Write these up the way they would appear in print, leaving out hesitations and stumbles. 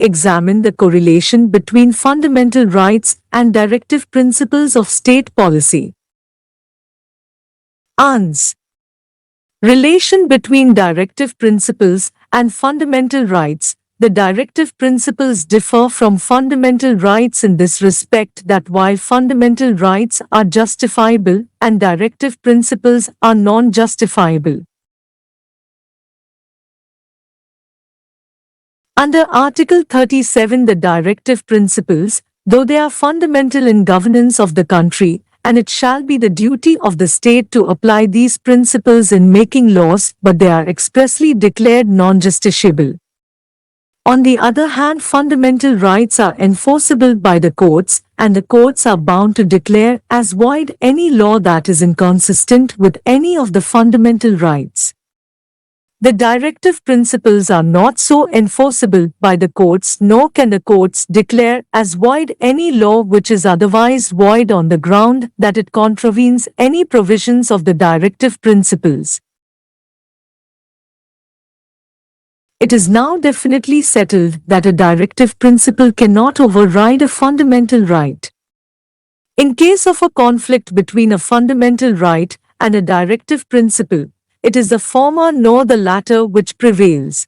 examine the correlation between fundamental rights and directive principles of state policy. Ans. Relation between directive principles and fundamental rights. The directive principles differ from fundamental rights in this respect that while fundamental rights are justifiable and directive principles are non-justifiable. Under Article 37, the directive principles, though they are fundamental in governance of the country, and it shall be the duty of the state to apply these principles in making laws, but they are expressly declared non-justiciable. On the other hand, fundamental rights are enforceable by the courts, and the courts are bound to declare as void any law that is inconsistent with any of the fundamental rights. The directive principles are not so enforceable by the courts, nor can the courts declare as void any law which is otherwise void on the ground that it contravenes any provisions of the directive principles. It is now definitely settled that a directive principle cannot override a fundamental right. In case of a conflict between a fundamental right and a directive principle, it is the former nor the latter which prevails.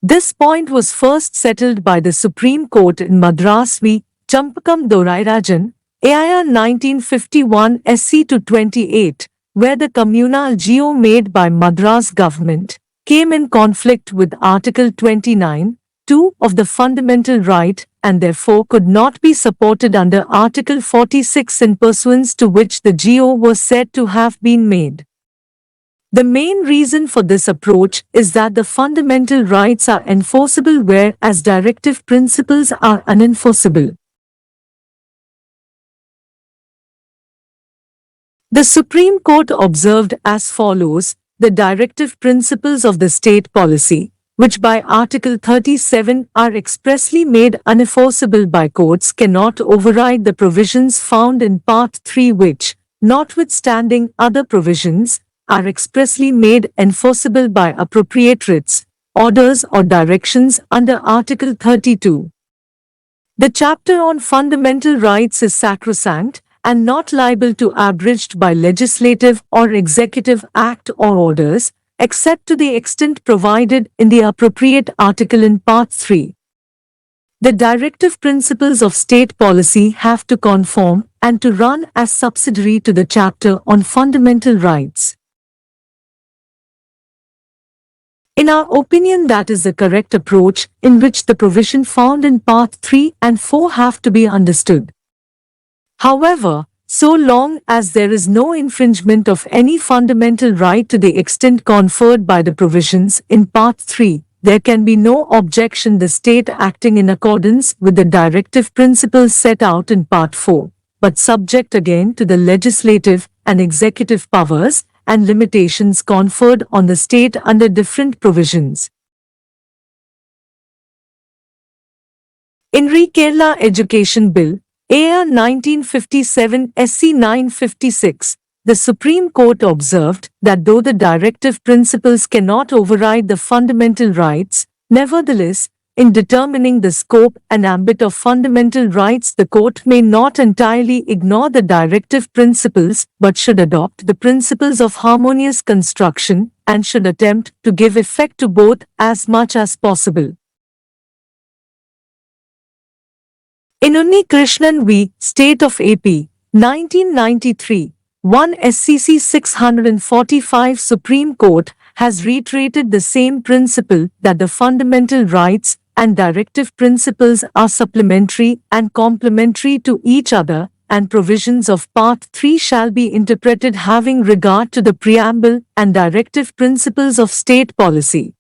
This point was first settled by the Supreme Court in Madras v. Champakam Dorairajan, AIR 1951 SC 228, where the communal GO made by Madras government came in conflict with Article 29(2) of the fundamental right and therefore could not be supported under Article 46, in pursuance to which the GO was said to have been made. The main reason for this approach is that the fundamental rights are enforceable whereas directive principles are unenforceable. The Supreme Court observed as follows: the directive principles of the state policy, which by Article 37 are expressly made unenforceable by courts, cannot override the provisions found in Part 3 which, notwithstanding other provisions, are expressly made enforceable by appropriate writs, orders or directions under Article 32. The chapter on fundamental rights is sacrosanct and not liable to be abridged by legislative or executive act or orders, except to the extent provided in the appropriate article in Part 3. The directive principles of state policy have to conform and to run as subsidiary to the chapter on fundamental rights. In our opinion, that is the correct approach in which the provision found in Part 3 and 4 have to be understood. However, so long as there is no infringement of any fundamental right to the extent conferred by the provisions in Part 3, there can be no objection the state acting in accordance with the directive principles set out in Part 4, but subject again to the legislative and executive powers and limitations conferred on the state under different provisions. In Kerala Education Bill, AIR 1957 SC 956, the Supreme Court observed that though the directive principles cannot override the fundamental rights, nevertheless, in determining the scope and ambit of fundamental rights, the court may not entirely ignore the directive principles but should adopt the principles of harmonious construction and should attempt to give effect to both as much as possible. In Unni Krishnan v. State of AP, 1993, 1 SCC 645, Supreme Court has reiterated the same principle that the fundamental rights and directive principles are supplementary and complementary to each other, and provisions of Part 3 shall be interpreted having regard to the preamble and directive principles of state policy.